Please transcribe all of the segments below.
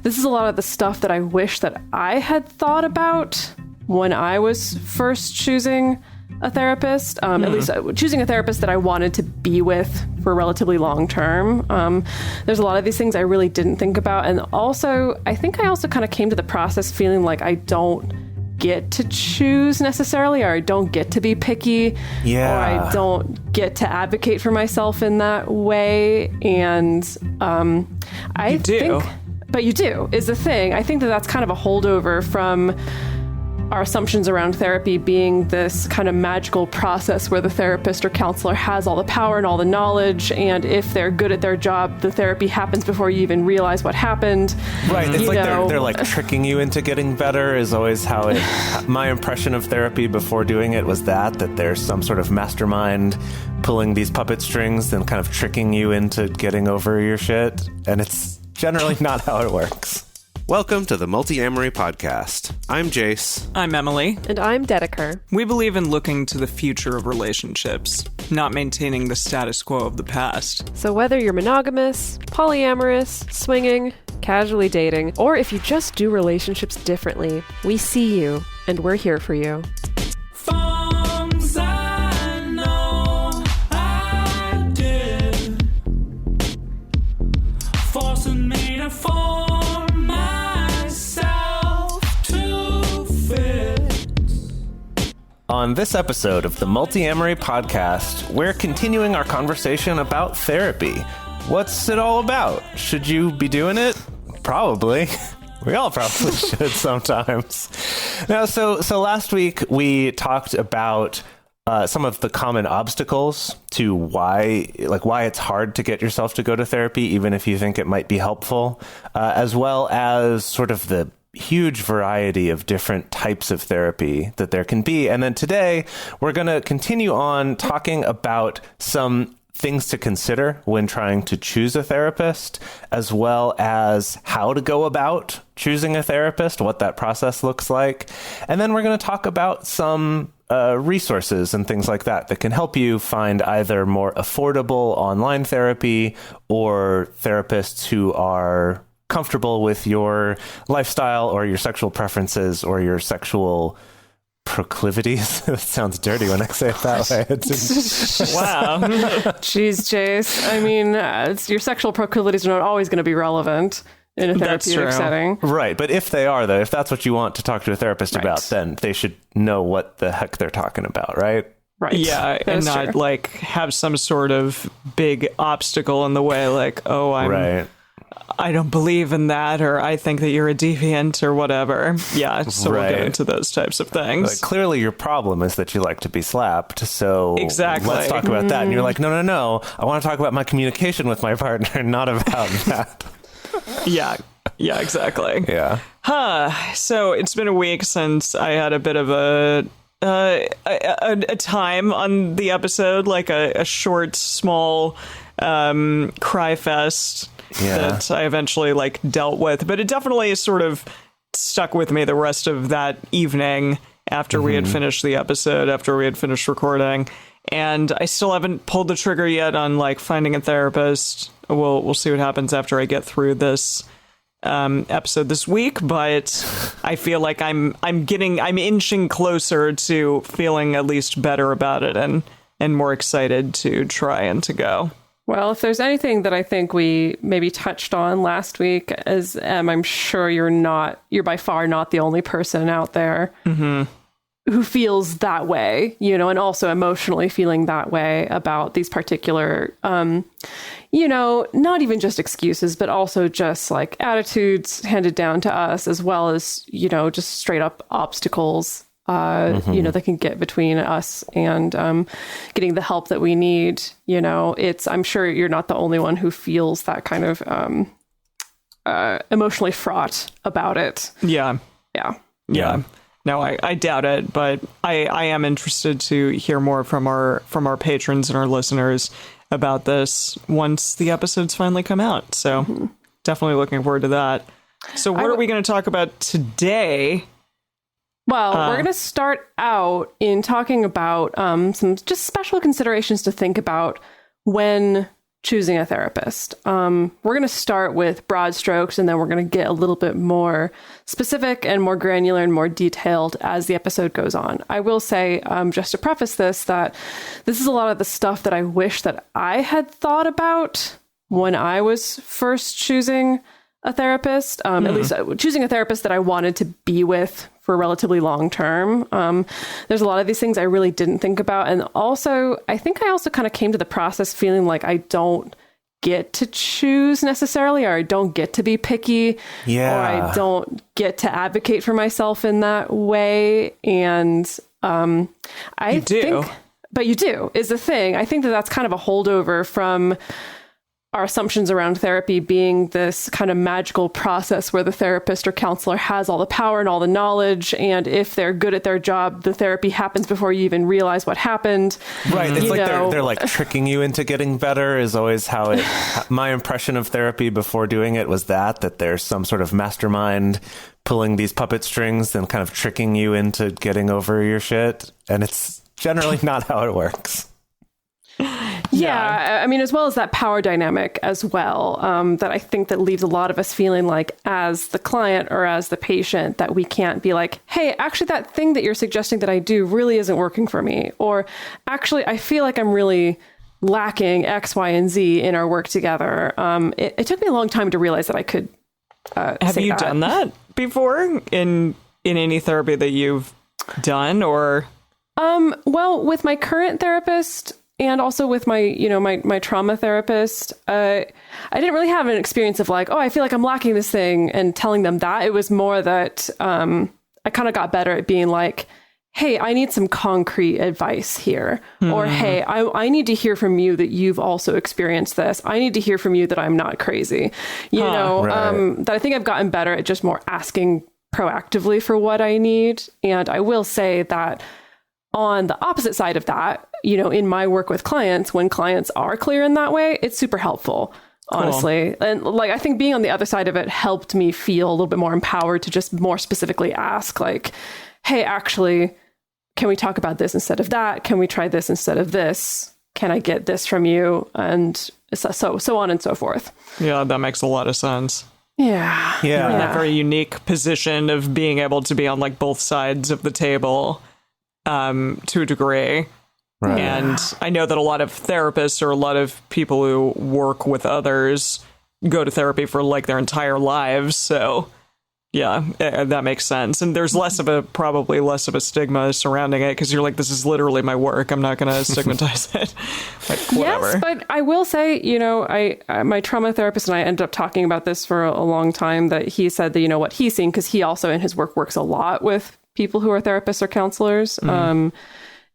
this is a lot of the stuff that I wish that I had thought about when I was first choosing a therapist, at least choosing a therapist that I wanted to be with for relatively long term. There's a lot of these things I really didn't think about. And also, I think I also kind of came to the process feeling like I don't get to choose necessarily, or I don't get to be picky, or I don't get to advocate for myself in that way. And I think, but you do, is the thing. I think that that's kind of a holdover from our assumptions around therapy being this kind of magical process where the therapist or counselor has all the power and all the knowledge, and if they're good at their job, the therapy happens before you even realize what happened. Right. It's like they're like tricking you into getting better is always how my impression of therapy before doing it was that there's some sort of mastermind pulling these puppet strings and kind of tricking you into getting over your shit. And it's generally not how it works. Welcome to the Multiamory podcast. I'm Jase. I'm Emily. And I'm Dedeker. We believe in looking to the future of relationships, not maintaining the status quo of the past. So whether you're monogamous, polyamorous, swinging, casually dating, or if you just do relationships differently, we see you and we're here for you. On this episode of the Multiamory podcast, we're continuing our conversation about therapy. What's it all about? Should you be doing it? Probably. We all probably should sometimes. Now, so last week we talked about some of the common obstacles to why it's hard to get yourself to go to therapy, even if you think it might be helpful, as well as sort of the huge variety of different types of therapy that there can be. And then today, we're going to continue on talking about some things to consider when trying to choose a therapist, as well as how to go about choosing a therapist, what that process looks like. And then we're going to talk about some resources and things like that can help you find either more affordable online therapy or therapists who are comfortable with your lifestyle or your sexual preferences or your sexual proclivities. That sounds dirty when I say it that way. Wow. Jeez, Jase. I mean, your sexual proclivities are not always going to be relevant in a therapeutic setting. Right. But if they are, though, if that's what you want to talk to a therapist about, then they should know what the heck they're talking about, right? Right. Yeah, and not like have some sort of big obstacle in the way, like, I don't believe in that, or I think that you're a deviant, or whatever. Yeah, so we'll get into those types of things. Like, clearly your problem is that you like to be slapped, so exactly. Let's talk about that. And you're like, no, I want to talk about my communication with my partner, not about that. Yeah, exactly. Yeah. So it's been a week since I had a bit of a time on the episode, like a short, small cry fest that I eventually dealt with, but it definitely sort of stuck with me the rest of that evening after we had finished the episode, after we had finished recording, and I still haven't pulled the trigger yet on finding a therapist. We'll see what happens after I get through this episode this week, but I feel like I'm inching closer to feeling at least better about it and more excited to try and to go. Well, if there's anything that I think we maybe touched on last week, as I'm sure you're by far not the only person out there who feels that way, and also emotionally feeling that way about these particular, not even just excuses, but also just attitudes handed down to us, as well as, just straight up obstacles that can get between us and getting the help that we need. I'm sure you're not the only one who feels that kind of emotionally fraught about it. Yeah. No, I doubt it, but I am interested to hear more from our patrons and our listeners about this once the episodes finally come out. So definitely looking forward to that. So what are we going to talk about today? Well, we're going to start out in talking about some just special considerations to think about when choosing a therapist. We're going to start with broad strokes, and then we're going to get a little bit more specific and more granular and more detailed as the episode goes on. I will say, just to preface this, that this is a lot of the stuff that I wish that I had thought about when I was first choosing a therapist, at least choosing a therapist that I wanted to be with for relatively long term. There's a lot of these things I really didn't think about. And also, I think I also kind of came to the process feeling like I don't get to choose necessarily, or I don't get to be picky, or I don't get to advocate for myself in that way. And I think, but you do is the thing. I think that that's kind of a holdover from our assumptions around therapy being this kind of magical process where the therapist or counselor has all the power and all the knowledge. And if they're good at their job, the therapy happens before you even realize what happened. Right. It's like they're like tricking you into getting better is always how it, my impression of therapy before doing it was that there's some sort of mastermind pulling these puppet strings and kind of tricking you into getting over your shit. And it's generally not how it works. Yeah, I mean, as well as that power dynamic as well, that I think that leaves a lot of us feeling like as the client or as the patient that we can't be like, hey, actually that thing that you're suggesting that I do really isn't working for me. Or actually, I feel like I'm really lacking X, Y, and Z in our work together. It took me a long time to realize that I could Have you done that before in any therapy that you've done or? Well, with my current therapist, and also with my, my trauma therapist, I didn't really have an experience of like, oh, I feel like I'm lacking this thing and telling them that. It was more that I kind of got better at being like, hey, I need some concrete advice here. Or, hey, I need to hear from you that you've also experienced this. I need to hear from you that I'm not crazy. That I think I've gotten better at just more asking proactively for what I need. And I will say that on the opposite side of that, in my work with clients, when clients are clear in that way, it's super helpful, honestly. Cool. And like, I think being on the other side of it helped me feel a little bit more empowered to just more specifically ask like, hey, actually, can we talk about this instead of that? Can we try this instead of this? Can I get this from you? And so on and so forth. Yeah, that makes a lot of sense. Yeah. You're in that very unique position of being able to be on like both sides of the table to a degree. Right. And I know that a lot of therapists or a lot of people who work with others go to therapy for like their entire lives. So yeah, that makes sense. And there's probably less of a stigma surrounding it because you're like, this is literally my work. I'm not going to stigmatize it. Like, whatever. Yes, but I will say, my trauma therapist and I ended up talking about this for a long time, that he said that, what he's seen, because he also in his work works a lot with people who are therapists or counselors,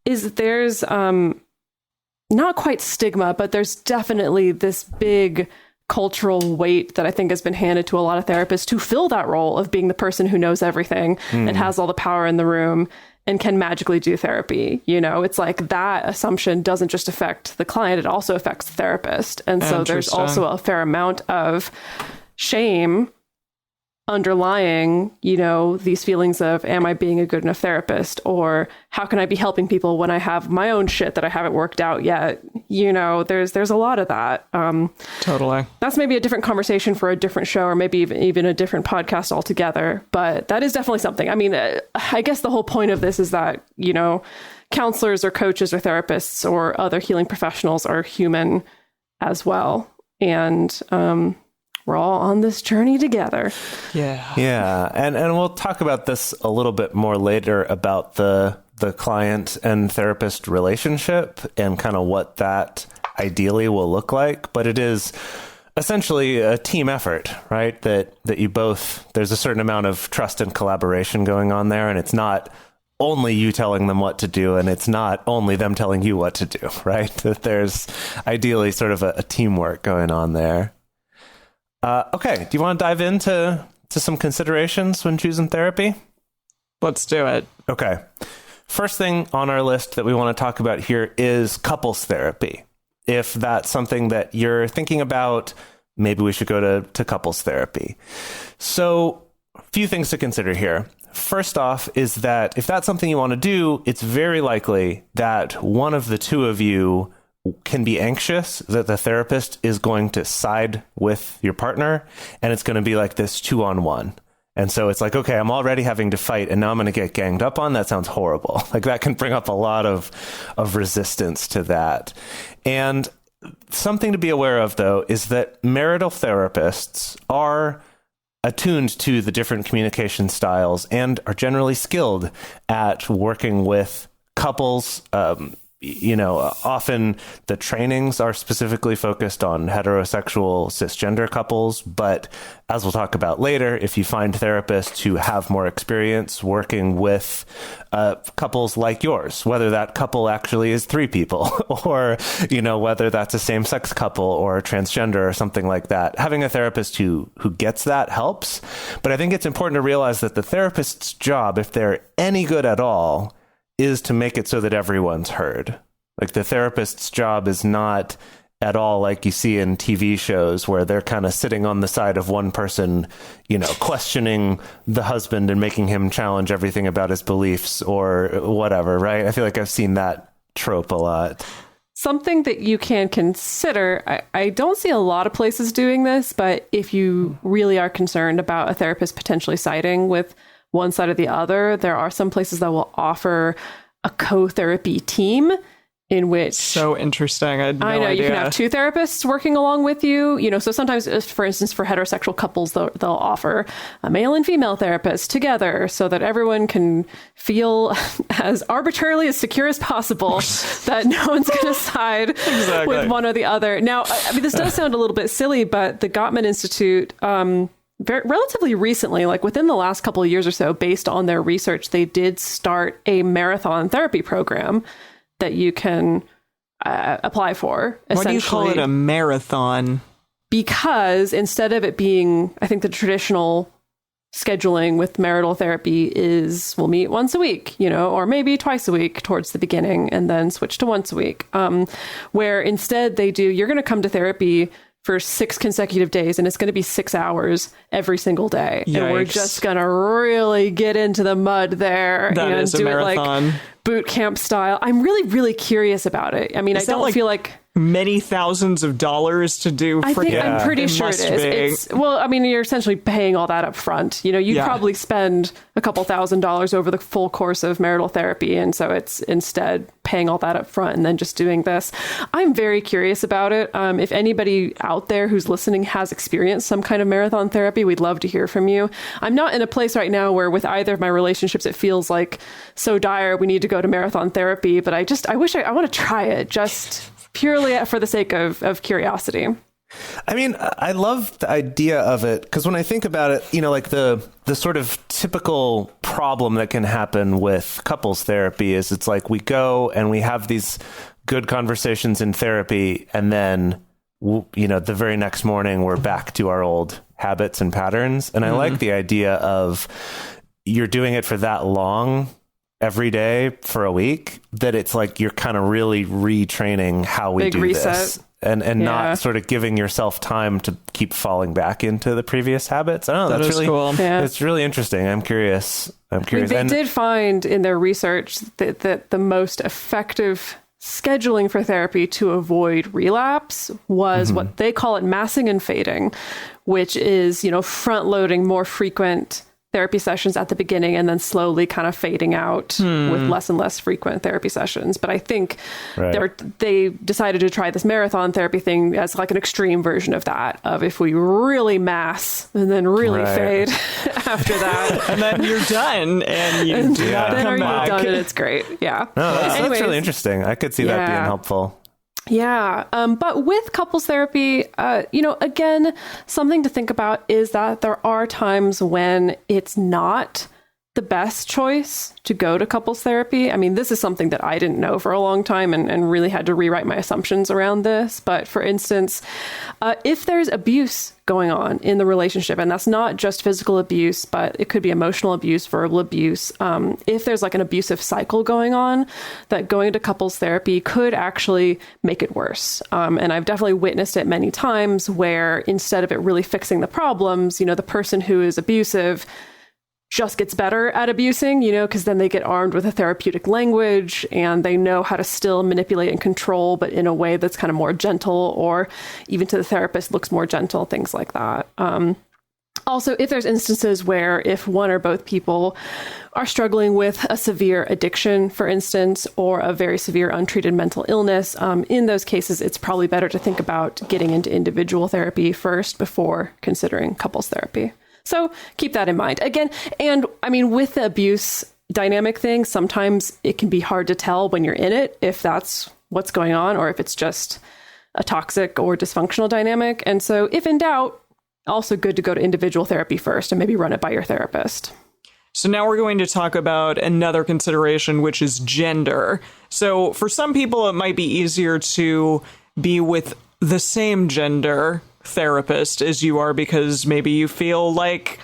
is that there's not quite stigma, but there's definitely this big cultural weight that I think has been handed to a lot of therapists to fill that role of being the person who knows everything and has all the power in the room and can magically do therapy. It's like that assumption doesn't just affect the client, it also affects the therapist. And so there's also a fair amount of shame underlying, these feelings of, am I being a good enough therapist? Or how can I be helping people when I have my own shit that I haven't worked out yet? There's a lot of that. Totally. That's maybe a different conversation for a different show, or maybe even a different podcast altogether. But that is definitely something. I mean, I guess the whole point of this is that, counselors or coaches or therapists or other healing professionals are human as well. And, we're all on this journey together. Yeah. And we'll talk about this a little bit more later about the client and therapist relationship and kind of what that ideally will look like. But it is essentially a team effort, right? That you both, there's a certain amount of trust and collaboration going on there. And it's not only you telling them what to do, and it's not only them telling you what to do, right? That there's ideally sort of a teamwork going on there. Okay, do you want to dive into some considerations when choosing therapy? Let's do it. Okay. First thing on our list that we want to talk about here is couples therapy. If that's something that you're thinking about, maybe we should go to couples therapy. So, a few things to consider here. First off is that if that's something you want to do, it's very likely that one of the two of you can be anxious that the therapist is going to side with your partner, and it's going to be like this 2-on-1. And so it's like, okay, I'm already having to fight, and now I'm going to get ganged up on. That sounds horrible. Like, that can bring up a lot of resistance to that. And something to be aware of, though, is that marital therapists are attuned to the different communication styles and are generally skilled at working with couples. Often the trainings are specifically focused on heterosexual cisgender couples, but as we'll talk about later, if you find therapists who have more experience working with couples like yours, whether that couple actually is 3 people or, whether that's a same-sex couple or a transgender or something like that, having a therapist who gets that helps. But I think it's important to realize that the therapist's job, if they're any good at all, is to make it so that everyone's heard. Like, the therapist's job is not at all like you see in TV shows where they're kind of sitting on the side of one person, questioning the husband and making him challenge everything about his beliefs or whatever, right? I feel like I've seen that trope a lot. Something that you can consider, I don't see a lot of places doing this, but if you really are concerned about a therapist potentially siding with one side or the other, there are some places that will offer a co-therapy team in which... So interesting. I know idea. You can have 2 therapists working along with you. So sometimes, for instance, for heterosexual couples, they'll offer a male and female therapist together so that everyone can feel as arbitrarily as secure as possible that no one's going to side with one or the other. Now, this does sound a little bit silly, but the Gottman Institute... relatively recently, like within the last couple of years or so, based on their research, they did start a marathon therapy program that you can apply for. Why do you call it a marathon? Because instead of it being, I think the traditional scheduling with marital therapy is we'll meet once a week, or maybe twice a week towards the beginning and then switch to once a week, where instead they do, you're going to come to therapy for 6 consecutive days, and it's going to be 6 hours every single day. Yikes. And we're just going to really get into the mud there. That is a marathon. It like boot camp style. I'm really, really curious about it. I mean, I don't feel like many thousands of dollars to do. I'm pretty sure it is. You're essentially paying all that up front. You'd probably spend a couple $1,000s over the full course of marital therapy. And so it's instead paying all that up front and then just doing this. I'm very curious about it. If anybody out there who's listening has experienced some kind of marathon therapy, we'd love to hear from you. I'm not in a place right now where with either of my relationships, it feels like so dire we need to go to marathon therapy. But I want to try it just purely for the sake of curiosity. I mean, I love the idea of it because when I think about it, like the sort of typical problem that can happen with couples therapy is it's like we go and we have these good conversations in therapy and then, the very next morning we're back to our old habits and patterns. And I like the idea of you're doing it for that long every day for a week that it's like you're kind of really retraining how we do this and not sort of giving yourself time to keep falling back into the previous habits. I don't know. That's really cool. Yeah. It's really interesting. I'm curious. They did find in their research that the most effective scheduling for therapy to avoid relapse was what they call it massing and fading, which is, front loading more frequent therapy sessions at the beginning and then slowly kind of fading out with less and less frequent therapy sessions. But I think they decided to try this marathon therapy thing as like an extreme version of that, of if we really mass and then really fade after that. And then you're done and you do not come back. Done and it's great. Yeah. No, that's really interesting. I could see that being helpful. Yeah. But with couples therapy, again, something to think about is that there are times when it's not the best choice to go to couples therapy. I mean, this is something that I didn't know for a long time and really had to rewrite my assumptions around this. But for instance, if there's abuse going on in the relationship, and that's not just physical abuse, but it could be emotional abuse, verbal abuse. If there's like an abusive cycle going on, that going to couples therapy could actually make it worse. And I've definitely witnessed it many times where instead of it really fixing the problems, the person who is abusive just gets better at abusing, because then they get armed with a therapeutic language and they know how to still manipulate and control, but in a way that's kind of more gentle, or even to the therapist looks more gentle, things like that. Also, if there's instances where if one or both people are struggling with a severe addiction, for instance, or a very severe untreated mental illness, in those cases, it's probably better to think about getting into individual therapy first before considering couples therapy. So keep that in mind. Again, and I mean, with the abuse dynamic thing, sometimes it can be hard to tell when you're in it if that's what's going on or if it's just a toxic or dysfunctional dynamic. And so if in doubt, also good to go to individual therapy first and maybe run it by your therapist. So now we're going to talk about another consideration, which is gender. So for some people, it might be easier to be with the same gender therapist as you are because maybe you feel like,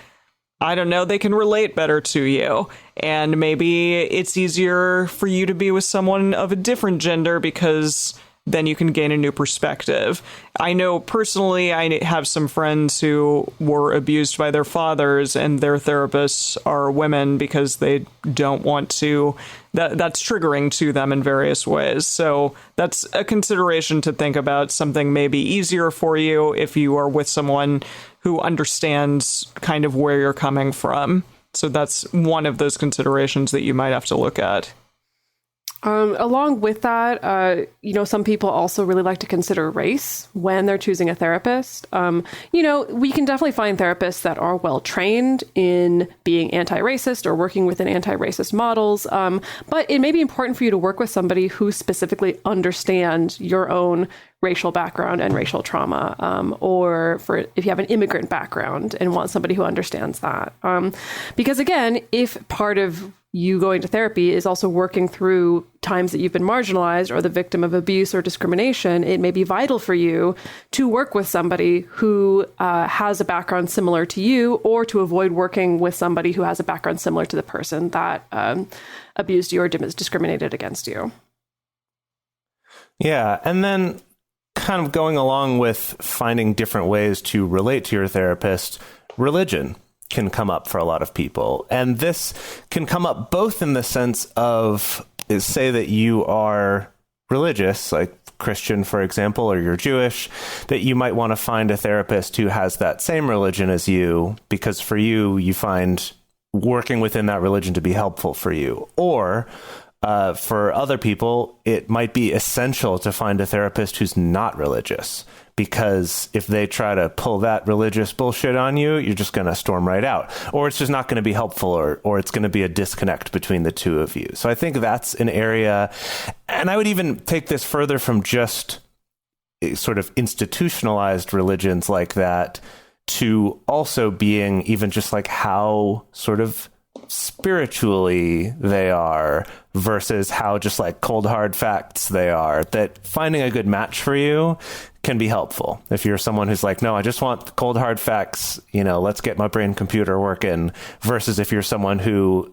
I don't know, they can relate better to you. And maybe it's easier for you to be with someone of a different gender because then you can gain a new perspective. I know personally, I have some friends who were abused by their fathers and their therapists are women because they don't want to, that's triggering to them in various ways. So that's a consideration to think about. Something may be easier for you if you are with someone who understands kind of where you're coming from. So that's one of those considerations that you might have to look at. Along with that, some people also really like to consider race when they're choosing a therapist. We can definitely find therapists that are well trained in being anti-racist or working within anti-racist models. But it may be important for you to work with somebody who specifically understands your own racial background and racial trauma, or for if you have an immigrant background and want somebody who understands that. Because again, if part of you going to therapy is also working through times that you've been marginalized or the victim of abuse or discrimination, it may be vital for you to work with somebody who has a background similar to you, or to avoid working with somebody who has a background similar to the person that abused you or discriminated against you. Yeah. And then kind of going along with finding different ways to relate to your therapist, religion can come up for a lot of people. And this can come up both in the sense of, say that you are religious, like Christian, for example, or you're Jewish, that you might want to find a therapist who has that same religion as you, because for you, you find working within that religion to be helpful for you. Or for other people, it might be essential to find a therapist who's not religious, because if they try to pull that religious bullshit on you, you're just going to storm right out, or it's just not going to be helpful, or it's going to be a disconnect between the two of you. So I think that's an area, and I would even take this further from just sort of institutionalized religions like that to also being even just like how sort of spiritually they are versus how just like cold hard facts they are, that finding a good match for you can be helpful. If you're someone who's like, no, I just want the cold hard facts, let's get my brain computer working, versus if you're someone who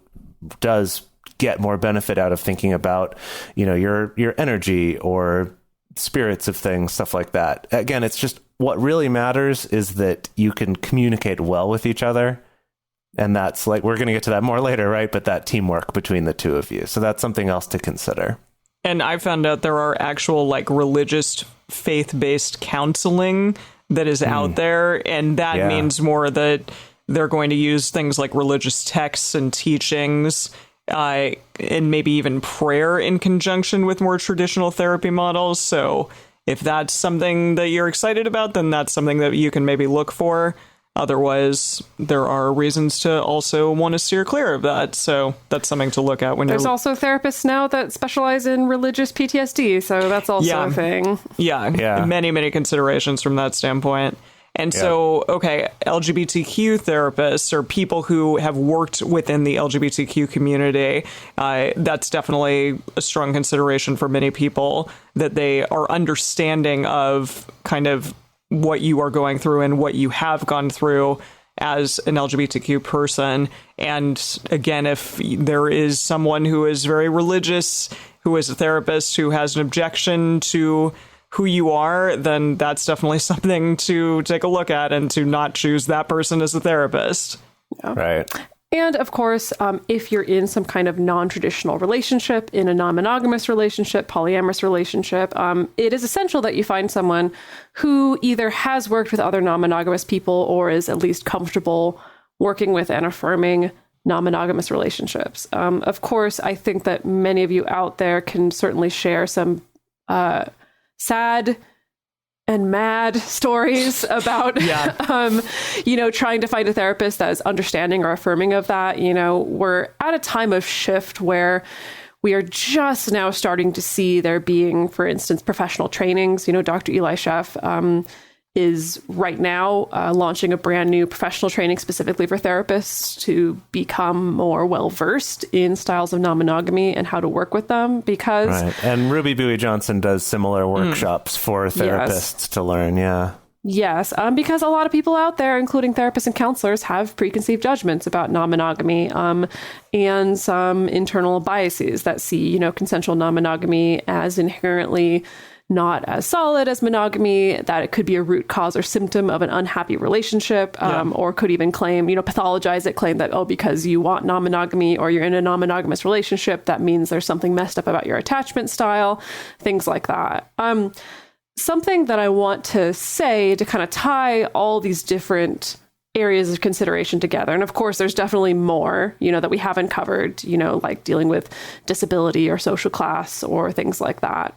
does get more benefit out of thinking about, your energy or spirits of things, stuff like that. Again, it's just what really matters is that you can communicate well with each other. And that's like, we're going to get to that more later, right? But that teamwork between the two of you. So that's something else to consider. And I found out there are actual like religious faith-based counseling that is out there. And that means more that they're going to use things like religious texts and teachings, and maybe even prayer in conjunction with more traditional therapy models. So if that's something that you're excited about, then that's something that you can maybe look for. Otherwise, there are reasons to also want to steer clear of that. So that's something to look at when There's also therapists now that specialize in religious PTSD. So that's also a thing. Yeah. Many considerations from that standpoint. And so, okay, LGBTQ therapists or people who have worked within the LGBTQ community, that's definitely a strong consideration for many people, that they are understanding of kind of what you are going through and what you have gone through as an LGBTQ person. And again, if there is someone who is very religious, who is a therapist, who has an objection to who you are, then that's definitely something to take a look at and to not choose that person as a therapist. Yeah. Right. And of course, if you're in some kind of non-traditional relationship, in a non-monogamous relationship, polyamorous relationship, it is essential that you find someone who either has worked with other non-monogamous people or is at least comfortable working with and affirming non-monogamous relationships. Of course, I think that many of you out there can certainly share some sad and mad stories about, trying to find a therapist that is understanding or affirming of that. We're at a time of shift where we are just now starting to see there being, for instance, professional trainings. Dr. Eli Sheff is right now launching a brand new professional training specifically for therapists to become more well-versed in styles of non-monogamy and how to work with them, because... Right. And Ruby Bowie Johnson does similar workshops for therapists to learn, Yes, because a lot of people out there, including therapists and counselors, have preconceived judgments about non-monogamy and some internal biases that see, consensual non-monogamy as inherently not as solid as monogamy, that it could be a root cause or symptom of an unhappy relationship, or could even claim, pathologize it, claim that, because you want non-monogamy or you're in a non-monogamous relationship, that means there's something messed up about your attachment style, things like that. Something that I want to say to kind of tie all these different areas of consideration together. And of course, there's definitely more, that we haven't covered, like dealing with disability or social class or things like that.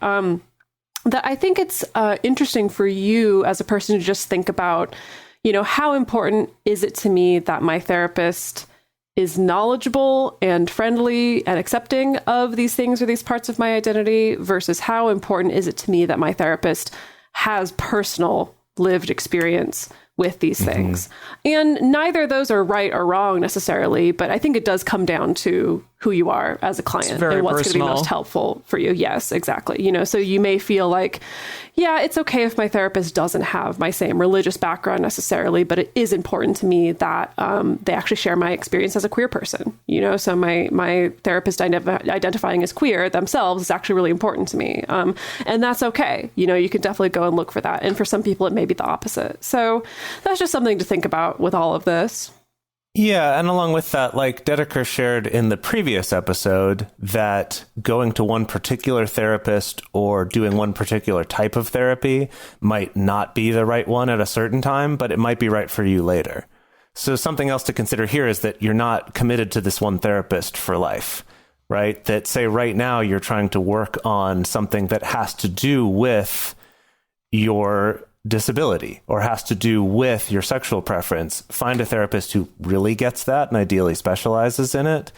That I think it's interesting for you as a person to just think about, how important is it to me that my therapist is knowledgeable and friendly and accepting of these things or these parts of my identity, versus how important is it to me that my therapist has personal lived experience with these things. And neither of those are right or wrong necessarily, but I think it does come down to who you are as a client and what's going to be most helpful for you. Yes, exactly. So you may feel like, it's okay if my therapist doesn't have my same religious background necessarily, but it is important to me that they actually share my experience as a queer person. So my therapist identifying as queer themselves is actually really important to me. And that's okay. You can definitely go and look for that. And for some people, it may be the opposite. So that's just something to think about with all of this. Yeah, and along with that, like Dedeker shared in the previous episode, that going to one particular therapist or doing one particular type of therapy might not be the right one at a certain time, but it might be right for you later. So something else to consider here is that you're not committed to this one therapist for life, right? That say right now you're trying to work on something that has to do with your disability or has to do with your sexual preference. Find a therapist who really gets that and ideally specializes in it.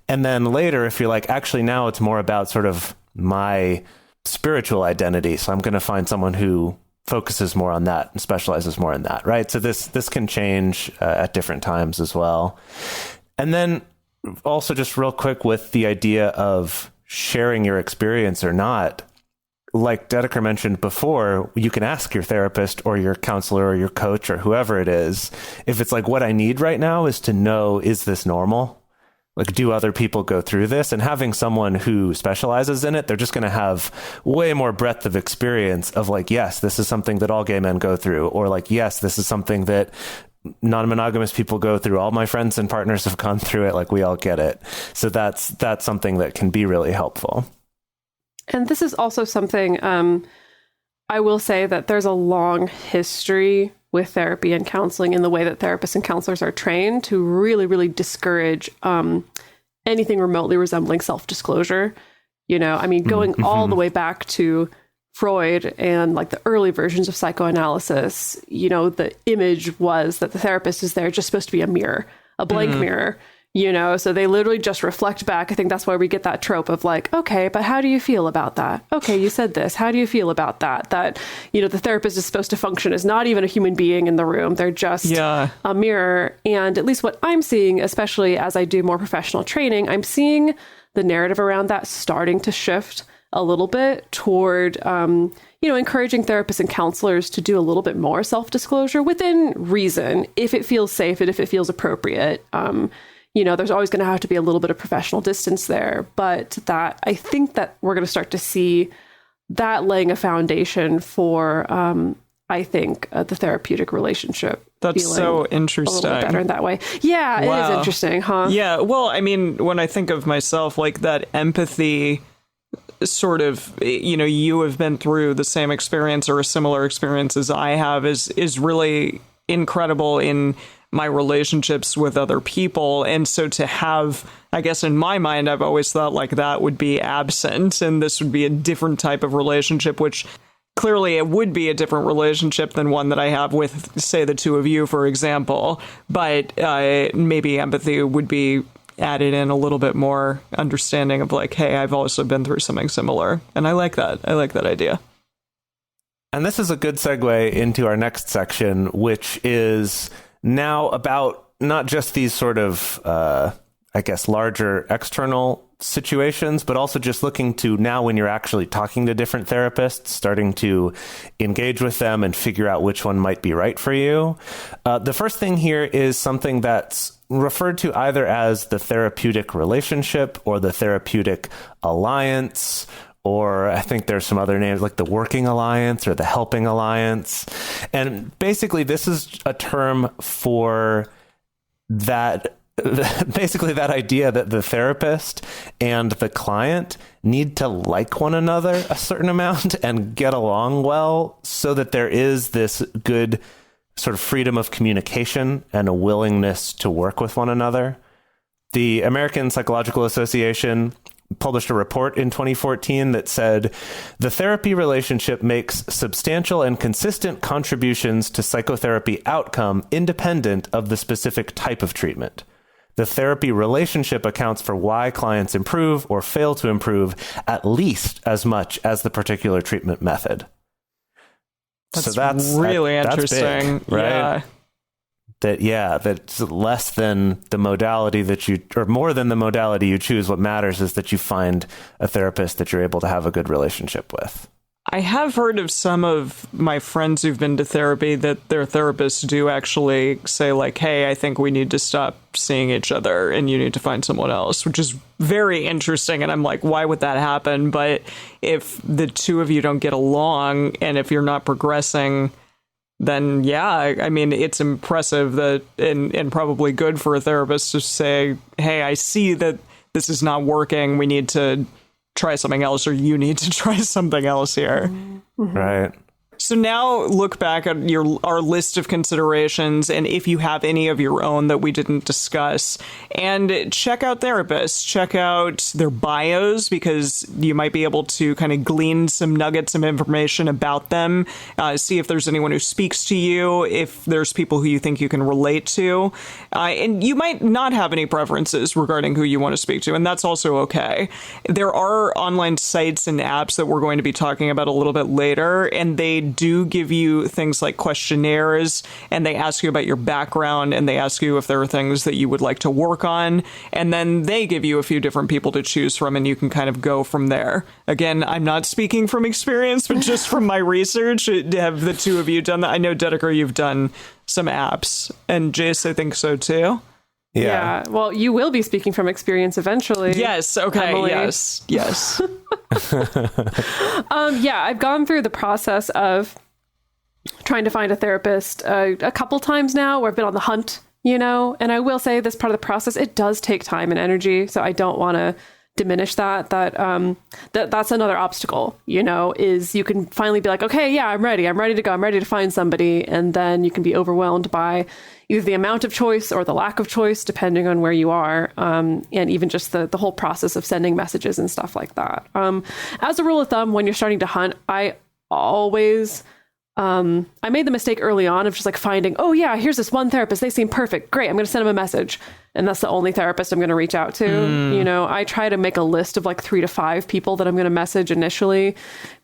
And then later, if you're like, actually now it's more about sort of my spiritual identity, so I'm going to find someone who focuses more on that and specializes more in that, right? So this can change at different times as well. And then also just real quick with the idea of sharing your experience or not, like Dedeker mentioned before, you can ask your therapist or your counselor or your coach or whoever it is, if it's like, what I need right now is to know, is this normal? Like, do other people go through this? And having someone who specializes in it, they're just going to have way more breadth of experience of like, yes, this is something that all gay men go through, or like, yes, this is something that non-monogamous people go through. All my friends and partners have gone through it. Like, we all get it. So that's something that can be really helpful. And this is also something I will say that there's a long history with therapy and counseling in the way that therapists and counselors are trained to really, really discourage anything remotely resembling self-disclosure. Going all the way back to Freud and like the early versions of psychoanalysis, the image was that the therapist is there just supposed to be a mirror, a blank mirror. So they literally just reflect back. I think that's why we get that trope of like, okay, but how do you feel about that? Okay, you said this. How do you feel about that? That, the therapist is supposed to function as not even a human being in the room. They're just a mirror. And at least what I'm seeing, especially as I do more professional training, I'm seeing the narrative around that starting to shift a little bit toward, encouraging therapists and counselors to do a little bit more self-disclosure within reason, if it feels safe and if it feels appropriate. There's always going to have to be a little bit of professional distance there, but that I think that we're going to start to see that laying a foundation for, the therapeutic relationship That's feeling so a interesting. little bit better in that way. Yeah, it is interesting, huh? Yeah, well, I mean, when I think of myself, like that empathy sort of, you have been through the same experience or a similar experience as I have is really incredible in my relationships with other people. And so to have, I guess in my mind, I've always thought like that would be absent and this would be a different type of relationship, which clearly it would be a different relationship than one that I have with, say, the two of you, for example. But maybe empathy would be added in a little bit more understanding of like, hey, I've also been through something similar. And I like that. I like that idea. And this is a good segue into our next section, which is now about not just these sort of, I guess, larger external situations, but also just looking to now when you're actually talking to different therapists, starting to engage with them and figure out which one might be right for you. The first thing here is something that's referred to either as the therapeutic relationship or the therapeutic alliance, or I think there's some other names like the working alliance or the helping alliance. And basically this is a term for that, basically that idea that the therapist and the client need to like one another a certain amount and get along well so that there is this good sort of freedom of communication and a willingness to work with one another. The American Psychological Association published a report in 2014 that said the therapy relationship makes substantial and consistent contributions to psychotherapy outcome independent of the specific type of treatment. The therapy relationship accounts for why clients improve or fail to improve at least as much as the particular treatment method. That's really interesting. That's big, right? That's less than the modality that you, or more than the modality you choose. What matters is that you find a therapist that you're able to have a good relationship with. I have heard of some of my friends who've been to therapy that their therapists do actually say like, hey, I think we need to stop seeing each other and you need to find someone else, which is very interesting. And I'm like, why would that happen? But if the two of you don't get along and if you're not progressing, then yeah, I mean, it's impressive that and probably good for a therapist to say, hey, I see that this is not working. We need to try something else, or you need to try something else here. Mm-hmm. Right. So now look back at our list of considerations, and if you have any of your own that we didn't discuss, and check out therapists, check out their bios, because you might be able to kind of glean some nuggets of information about them, see if there's anyone who speaks to you, if there's people who you think you can relate to, and you might not have any preferences regarding who you want to speak to, and that's also okay. There are online sites and apps that we're going to be talking about a little bit later, and they do give you things like questionnaires, and they ask you about your background, and they ask you if there are things that you would like to work on, and then they give you a few different people to choose from, and you can kind of go from there. Again, I'm not speaking from experience, but just from my research. Have the two of you done that? I know, Dedeker, you've done some apps, and Jase, I think so too. Yeah. Well, you will be speaking from experience eventually. Yes. Okay. Emily. Yes. Yeah, I've gone through the process of trying to find a therapist a couple times now, where I've been on the hunt, and I will say this part of the process, it does take time and energy. So I don't want to diminish that's another obstacle, is you can finally be like, okay, yeah, I'm ready to go. I'm ready to find somebody. And then you can be overwhelmed by either the amount of choice or the lack of choice, depending on where you are. And even just the whole process of sending messages and stuff like that. As a rule of thumb, when you're starting to hunt, I always, I made the mistake early on of just like finding, oh yeah, here's this one therapist. They seem perfect. Great. I'm going to send them a message. And that's the only therapist I'm going to reach out to. I try to make a list of like 3 to 5 people that I'm going to message initially,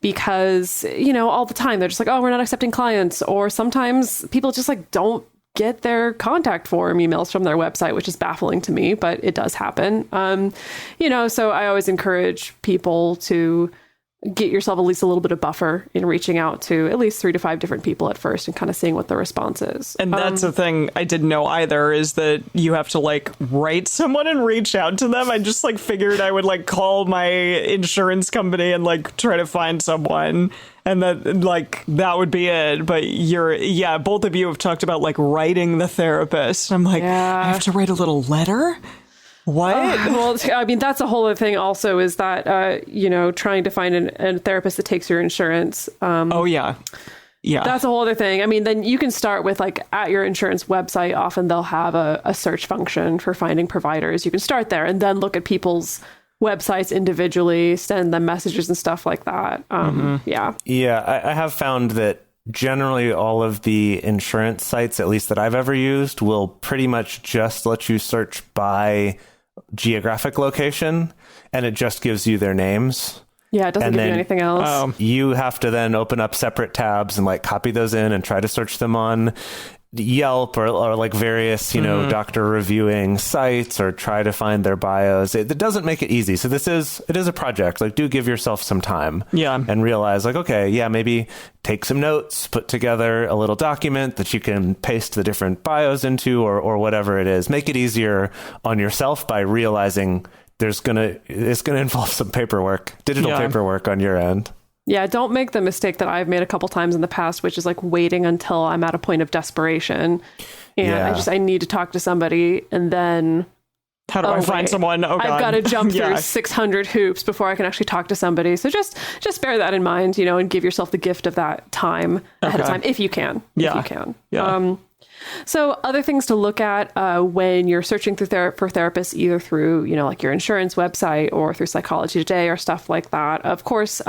because, all the time they're just like, oh, we're not accepting clients. Or sometimes people just like don't get their contact form emails from their website, which is baffling to me, but it does happen. So I always encourage people to get yourself at least a little bit of buffer in reaching out to at least 3 to 5 different people at first and kind of seeing what the response is. And that's the thing I didn't know either, is that you have to like write someone and reach out to them. I just like figured I would like call my insurance company and like try to find someone, and that would be it. But both of you have talked about like writing the therapist. I'm like, I have to write a little letter? What? Well, I mean, that's a whole other thing also, is that, trying to find a therapist that takes your insurance. Yeah. That's a whole other thing. I mean, then you can start with like at your insurance website, often they'll have a search function for finding providers. You can start there and then look at people's websites individually, send them messages and stuff like that. Yeah. I have found that generally all of the insurance sites, at least that I've ever used, will pretty much just let you search by geographic location, and it just gives you their names. Yeah, it doesn't give you anything else. You have to then open up separate tabs and like copy those in and try to search them on Yelp or like various, doctor reviewing sites, or try to find their bios. It doesn't make it easy. So it is a project. Like, do give yourself some time. Yeah. And realize like, okay, maybe take some notes, put together a little document that you can paste the different bios into, or whatever it is. Make it easier on yourself by realizing it's gonna involve some digital paperwork on your end. Yeah, don't make the mistake that I've made a couple times in the past, which is like waiting until I'm at a point of desperation and I need to talk to somebody, and then how do I find someone? Oh, God. I've got to jump through 600 hoops before I can actually talk to somebody. So just bear that in mind, and give yourself the gift of that time ahead of time if you can. If you can. Yeah. So other things to look at when you're searching for therapists, either through, like your insurance website or through Psychology Today or stuff like that. Of course,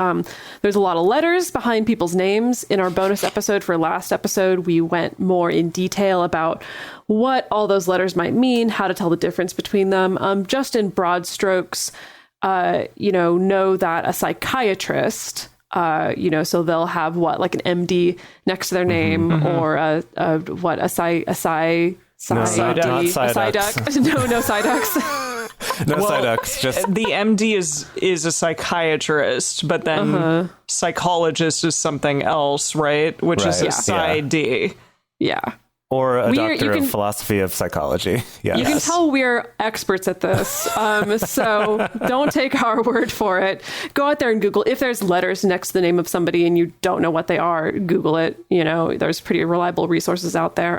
there's a lot of letters behind people's names. In our bonus episode for last episode, we went more in detail about what all those letters might mean, how to tell the difference between them. Just in broad strokes, know that a psychiatrist, so they'll have like an MD next to their name, or a psyduck. No psyducks. No psyducks. Just the MD is a psychiatrist, but then psychologist is something else, right? Which is a PsyD. Yeah. Or a doctor of philosophy of psychology. Yes. You can tell we're experts at this. So don't take our word for it. Go out there and Google. If there's letters next to the name of somebody and you don't know what they are, Google it. There's pretty reliable resources out there.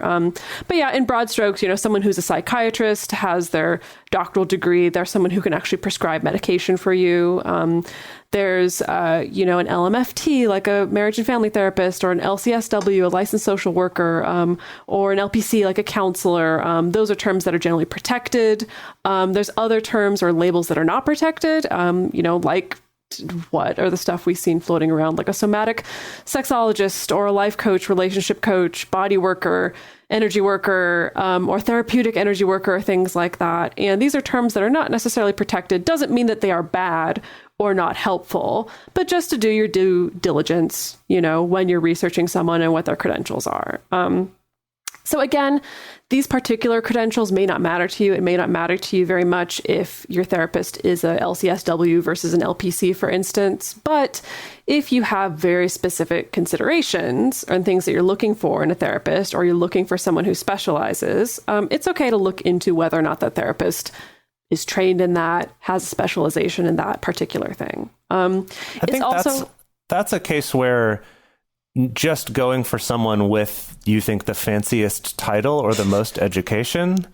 But yeah, in broad strokes, someone who's a psychiatrist has their doctoral degree. They're someone who can actually prescribe medication for you. There's, an LMFT, like a marriage and family therapist, or an LCSW, a licensed social worker, or an LPC, like a counselor. Those are terms that are generally protected. There's other terms or labels that are not protected, like what are the stuff we've seen floating around, like a somatic sexologist or a life coach, relationship coach, body worker, energy worker, or therapeutic energy worker, things like that. And these are terms that are not necessarily protected. Doesn't mean that they are bad or not helpful, but just to do your due diligence, when you're researching someone and what their credentials are. So again, these particular credentials may not matter to you. It may not matter to you very much if your therapist is a LCSW versus an LPC, for instance. But if you have very specific considerations and things that you're looking for in a therapist, or you're looking for someone who specializes, it's okay to look into whether or not that therapist is trained in that, has a specialization in that particular thing. I think that's a case where just going for someone with, you think, the fanciest title or the most education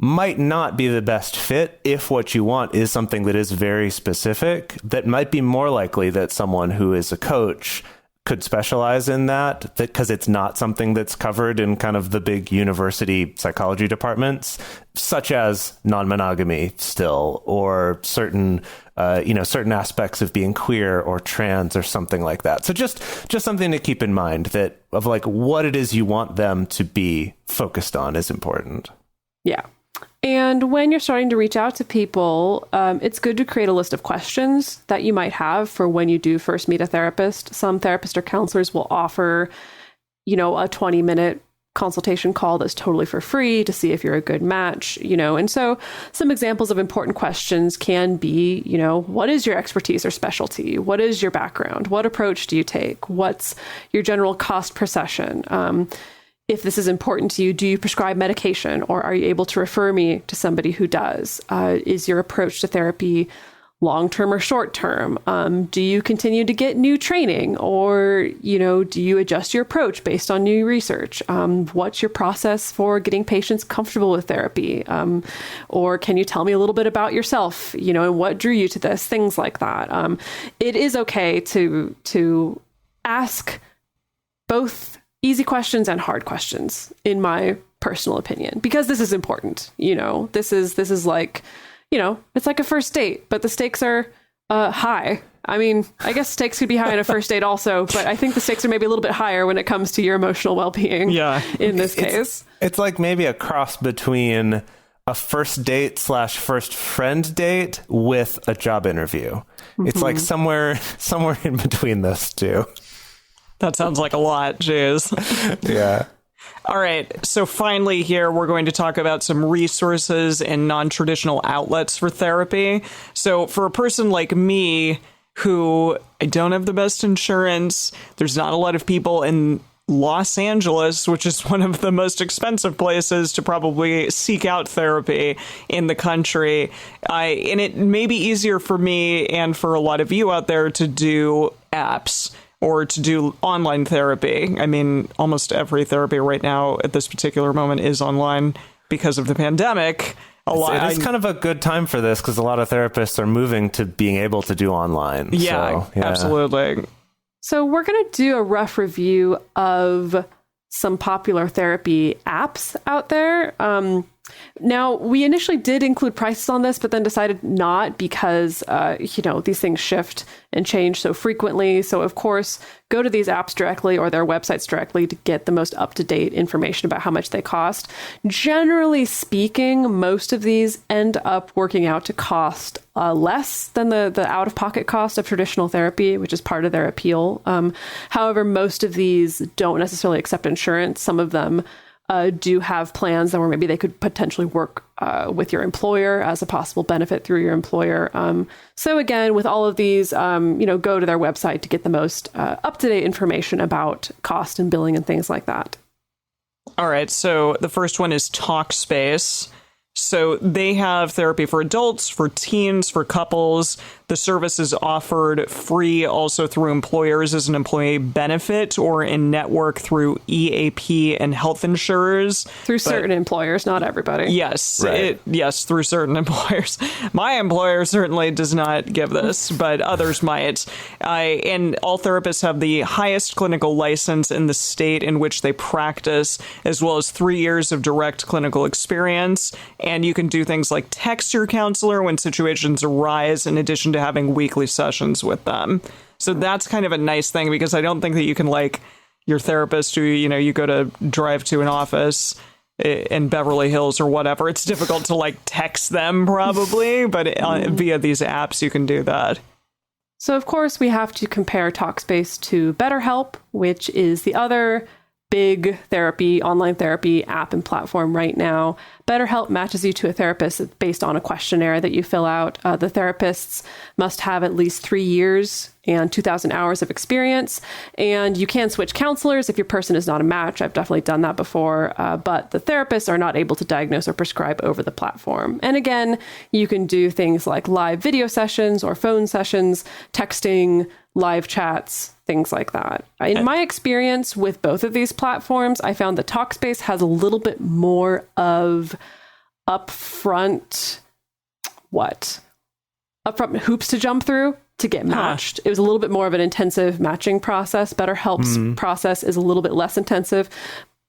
might not be the best fit if what you want is something that is very specific. That might be more likely that someone who is a coach could specialize in that, because it's not something that's covered in kind of the big university psychology departments, such as non-monogamy still, or certain aspects of being queer or trans or something like that. So just something to keep in mind, that of like what it is you want them to be focused on is important. Yeah. And when you're starting to reach out to people, it's good to create a list of questions that you might have for when you do first meet a therapist. Some therapists or counselors will offer, a 20-minute consultation call that's totally for free to see if you're a good match, and so some examples of important questions can be, what is your expertise or specialty? What is your background? What approach do you take? What's your general cost per session? If this is important to you, do you prescribe medication, or are you able to refer me to somebody who does? Is your approach to therapy long-term or short-term? Do you continue to get new training, or, do you adjust your approach based on new research? What's your process for getting patients comfortable with therapy? Or can you tell me a little bit about yourself, and what drew you to this? Things like that. It is okay to ask both easy questions and hard questions, in my personal opinion, because this is important. This is like, it's like a first date, but the stakes are high. I mean, I guess stakes could be high in a first date also, but I think the stakes are maybe a little bit higher when it comes to your emotional well-being. Yeah, in this case, it's like maybe a cross between a first date / first friend date with a job interview. Mm-hmm. It's like somewhere in between those two. That sounds like a lot, Jase. Yeah. All right. So finally here, we're going to talk about some resources and non-traditional outlets for therapy. So for a person like me, who I don't have the best insurance, there's not a lot of people in Los Angeles, which is one of the most expensive places to probably seek out therapy in the country. And it may be easier for me and for a lot of you out there to do apps or to do online therapy. I mean, almost every therapy right now at this particular moment is online because of the pandemic. It is kind of a good time for this because a lot of therapists are moving to being able to do online. Yeah, absolutely. So we're going to do a rough review of some popular therapy apps out there. Now, we initially did include prices on this, but then decided not because, these things shift and change so frequently. So, of course, go to these apps directly or their websites directly to get the most up-to-date information about how much they cost. Generally speaking, most of these end up working out to cost less than the out-of-pocket cost of traditional therapy, which is part of their appeal. However, most of these don't necessarily accept insurance. Some of them do have plans that where maybe they could potentially work with your employer as a possible benefit through your employer. So again, with all of these, go to their website to get the most up-to-date information about cost and billing and things like that. All right. So the first one is Talkspace. So they have therapy for adults, for teens, for couples. The service is offered free also through employers as an employee benefit or in network through EAP and health insurers. Through certain employers, not everybody. Yes. Right. Yes, through certain employers. My employer certainly does not give this, but others might. And all therapists have the highest clinical license in the state in which they practice, as well as 3 years of direct clinical experience. And you can do things like text your counselor when situations arise, in addition to having weekly sessions with them. So that's kind of a nice thing, because I don't think that you can, like, your therapist who, you go to drive to an office in Beverly Hills or whatever. It's difficult to, like, text them probably, but via these apps, you can do that. So, of course, we have to compare Talkspace to BetterHelp, which is the other big online therapy app and platform right now. BetterHelp matches you to a therapist based on a questionnaire that you fill out. The therapists must have at least 3 years and 2,000 hours of experience. And you can switch counselors if your person is not a match. I've definitely done that before. But the therapists are not able to diagnose or prescribe over the platform. And again, you can do things like live video sessions or phone sessions, texting, live chats, things like that. In my experience with both of these platforms, I found that Talkspace has a little bit more of upfront hoops to jump through to get matched. It was a little bit more of an intensive matching process. BetterHelp's process is a little bit less intensive.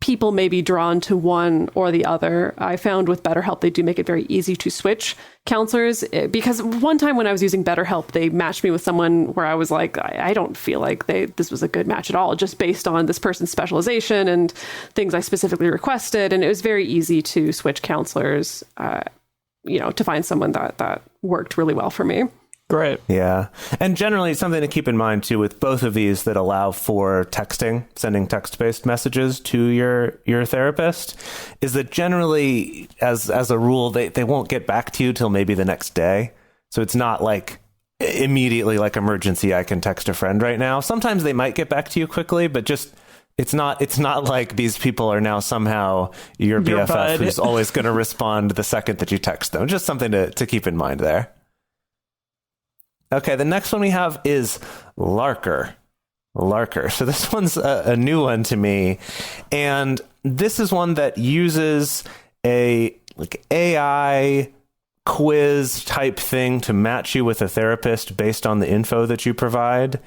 People may be drawn to one or the other. I found with BetterHelp, they do make it very easy to switch counselors, because one time when I was using BetterHelp, they matched me with someone where I was like, I don't feel like this was a good match at all, just based on this person's specialization and things I specifically requested. And it was very easy to switch counselors, to find someone that worked really well for me. Great. Yeah. And generally something to keep in mind too with both of these that allow for texting, sending text-based messages to your therapist, is that generally as a rule they won't get back to you till maybe the next day. So it's not like immediately like emergency, I can text a friend right now. Sometimes they might get back to you quickly, but just it's not like these people are now somehow your BFF bud. who's always going to respond the second that you text them. Just something to keep in mind there. Okay, the next one we have is Larker. So this one's a new one to me. And this is one that uses a like AI quiz type thing to match you with a therapist based on the info that you provide.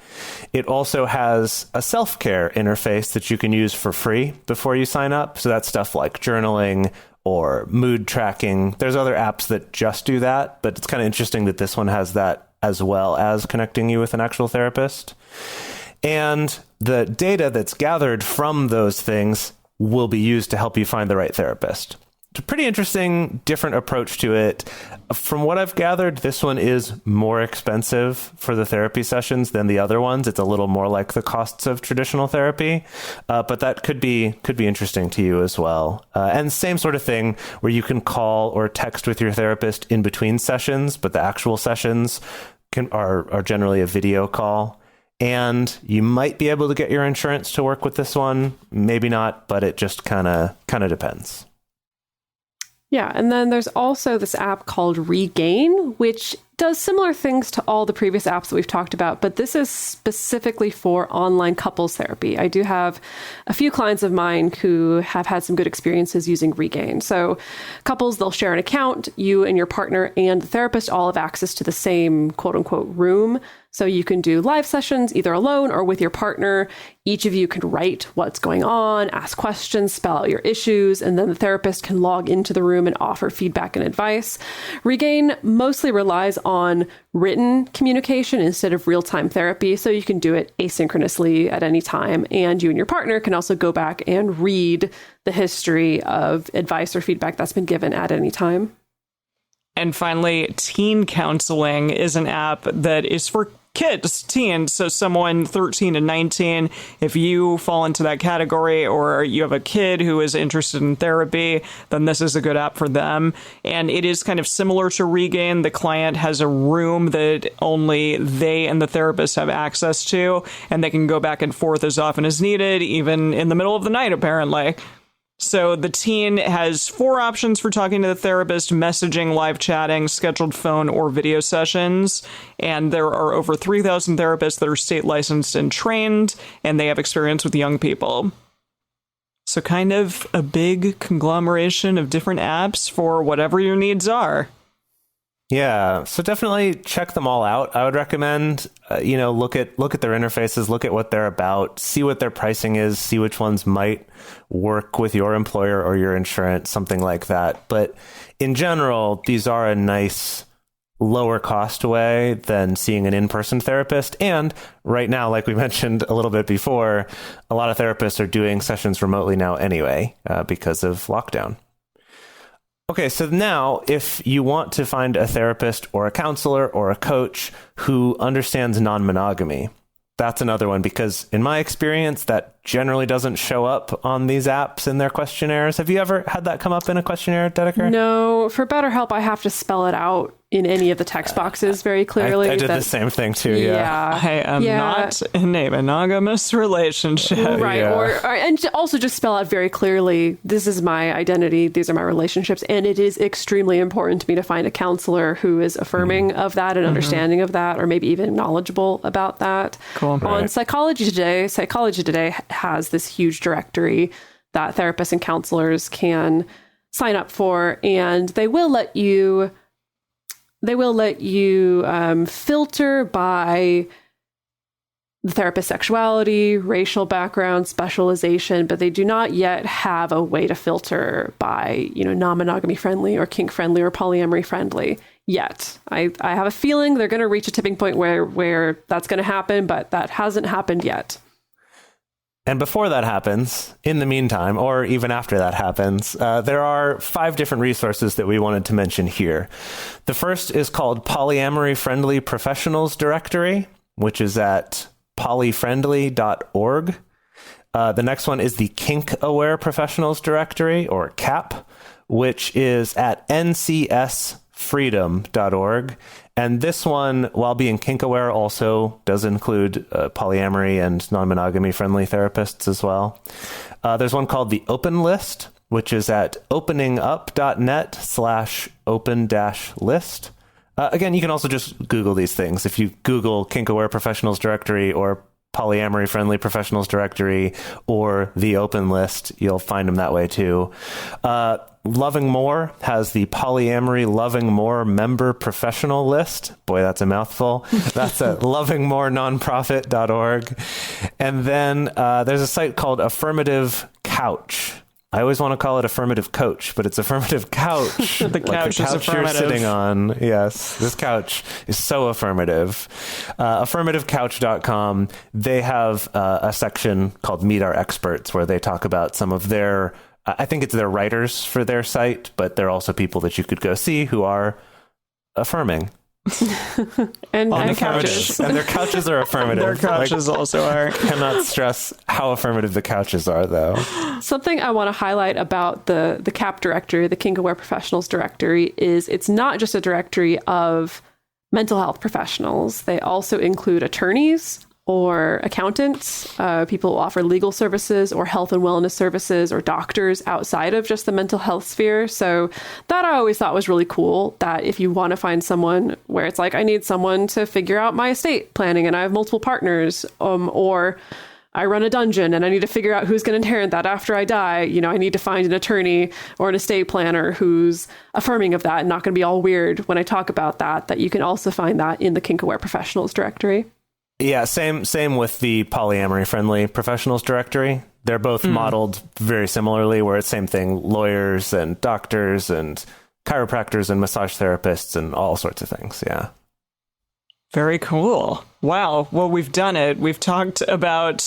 It also has a self-care interface that you can use for free before you sign up. So that's stuff like journaling or mood tracking. There's other apps that just do that, but it's kind of interesting that this one has that as well as connecting you with an actual therapist. And the data that's gathered from those things will be used to help you find the right therapist. It's a pretty interesting, different approach to it. From what I've gathered, this one is more expensive for the therapy sessions than the other ones. It's a little more like the costs of traditional therapy, but that could be interesting to you as well. And same sort of thing where you can call or text with your therapist in between sessions, but the actual sessions are generally a video call. And you might be able to get your insurance to work with this one, maybe not, but it just kind of depends. Yeah, and then there's also this app called Regain, which does similar things to all the previous apps that we've talked about, but this is specifically for online couples therapy. I do have a few clients of mine who have had some good experiences using Regain. So couples, they'll share an account. You and your partner and the therapist all have access to the same quote unquote room. So you can do live sessions either alone or with your partner. Each of you can write what's going on, ask questions, spell out your issues, and then the therapist can log into the room and offer feedback and advice. Regain mostly relies on written communication instead of real-time therapy, so you can do it asynchronously at any time. And you and your partner can also go back and read the history of advice or feedback that's been given at any time. And finally, Teen Counseling is an app that is for kids, teens, so someone 13 to 19. If you fall into that category or you have a kid who is interested in therapy, then this is a good app for them. And it is kind of similar to Regain. The client has a room that only they and the therapist have access to, and they can go back and forth as often as needed, even in the middle of the night, apparently. So the teen has 4 options for talking to the therapist: messaging, live chatting, scheduled phone or video sessions. And there are over 3,000 therapists that are state licensed and trained, and they have experience with young people. So kind of a big conglomeration of different apps for whatever your needs are. Yeah, so definitely check them all out. I would recommend, look at their interfaces, look at what they're about, see what their pricing is, see which ones might work with your employer or your insurance, something like that. But in general, these are a nice lower cost way than seeing an in-person therapist. And right now, like we mentioned a little bit before, a lot of therapists are doing sessions remotely now anyway, because of lockdown. Okay, so now if you want to find a therapist or a counselor or a coach who understands non-monogamy, that's another one, because in my experience, that generally doesn't show up on these apps in their questionnaires. Have you ever had that come up in a questionnaire, Dedeker? No, for BetterHelp, I have to spell it out in any of the text boxes very clearly. I did the same thing too, yeah. I am not in a monogamous relationship. Right, Yeah. and also just spell out very clearly, this is my identity, these are my relationships, and it is extremely important to me to find a counselor who is affirming of that and understanding of that, or maybe even knowledgeable about that. Cool. On Psychology Today has this huge directory that therapists and counselors can sign up for, and they will let you filter by the therapist's sexuality, racial background, specialization, but they do not yet have a way to filter by, non-monogamy friendly or kink friendly or polyamory friendly yet. I have a feeling they're going to reach a tipping point where that's going to happen, but that hasn't happened yet. And before that happens, in the meantime, or even after that happens, there are 5 different resources that we wanted to mention here. The first is called Polyamory Friendly Professionals Directory, which is at polyfriendly.org. The next one is the Kink Aware Professionals Directory, or CAP, which is at ncsfreedom.org. And this one, while being kink aware, also does include polyamory and non-monogamy friendly therapists as well. There's one called the Open List, which is at openingup.net/open-list. Again, you can also just Google these things. If you Google Kink Aware Professionals Directory or Polyamory Friendly Professionals Directory or the Open List, you'll find them that way too. Loving More has the Polyamory Loving More Member Professional List. Boy, that's a mouthful. That's at lovingmorenonprofit.org. And then there's a site called Affirmative Couch. I always want to call it Affirmative Coach, but it's Affirmative Couch. The couch like is affirmative. You're sitting on. Yes, this couch is so affirmative. AffirmativeCouch.com. They have a section called Meet Our Experts, where they talk about some of their, I think it's their writers for their site, but they're also people that you could go see who are affirming. and couches. And their couches are affirmative. Their couches also are. Cannot stress how affirmative the couches are, though. Something I want to highlight about the CAP directory, the Kink Aware Professionals Directory, is it's not just a directory of mental health professionals. They also include attorneys or accountants, people who offer legal services or health and wellness services, or doctors outside of just the mental health sphere. So that I always thought was really cool, that if you want to find someone where it's like, I need someone to figure out my estate planning and I have multiple partners, or I run a dungeon and I need to figure out who's going to inherit that after I die. You know, I need to find an attorney or an estate planner who's affirming of that and not going to be all weird when I talk about that you can also find that in the Kink Aware Professionals Directory. Yeah, same with the Polyamory Friendly Professionals Directory. They're both modeled very similarly, where it's same thing, lawyers and doctors and chiropractors and massage therapists and all sorts of things. Yeah. Very cool. Wow. Well, we've done it. We've talked about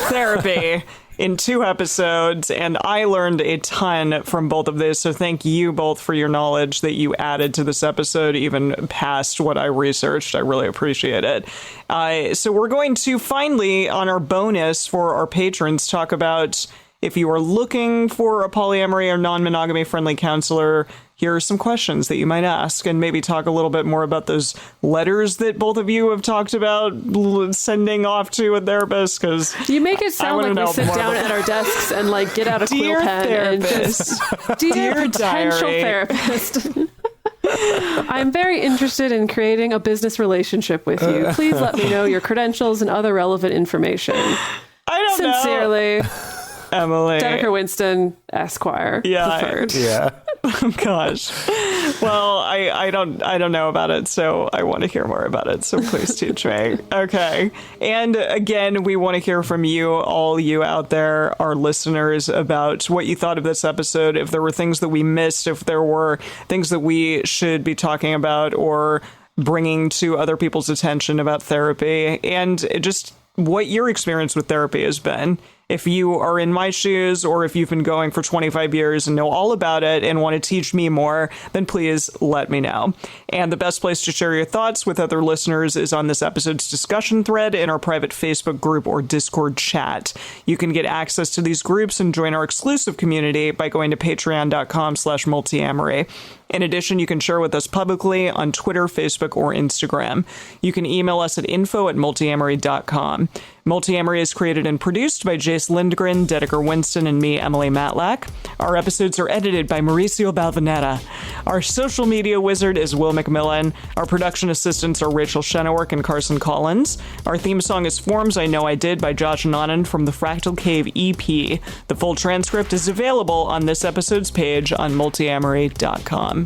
therapy in 2 episodes, and I learned a ton from both of this. So thank you both for your knowledge that you added to this episode, even past what I researched. I really appreciate it. So we're going to finally, on our bonus for our patrons, talk about if you are looking for a polyamory or non-monogamy friendly counselor, here are some questions that you might ask, and maybe talk a little bit more about those letters that both of you have talked about sending off to a therapist. Because you make it sound like we sit down at our desks and like get out a quill pen therapist. and just, dear potential therapist. I'm very interested in creating a business relationship with you. Please let me know your credentials and other relevant information. I don't Sincerely, know. Emily. Dedeker Winston, Esquire. Yeah. Preferred. Yeah. Oh, gosh. Well, I don't know about it, so I want to hear more about it. So please teach me. Okay. And again, we want to hear from you, all you out there, our listeners, about what you thought of this episode. If there were things that we missed, if there were things that we should be talking about or bringing to other people's attention about therapy, and just what your experience with therapy has been. If you are in my shoes, or if you've been going for 25 years and know all about it and want to teach me more, then please let me know. And the best place to share your thoughts with other listeners is on this episode's discussion thread in our private Facebook group or Discord chat. You can get access to these groups and join our exclusive community by going to patreon.com/multiamory. In addition, you can share with us publicly on Twitter, Facebook, or Instagram. You can email us at info@multiamory.com. Multiamory is created and produced by Jase, Lindgren, Dedeker, Winston, and me, Emily Matlack. Our episodes are edited by Mauricio Balvanera. Our social media wizard is Will McMillan. Our production assistants are Rachel Shenowork and Carson Collins. Our theme song is Forms I Know I Did by Josh and Anand from the Fractal Cave EP. The full transcript is available on this episode's page on multiamory.com.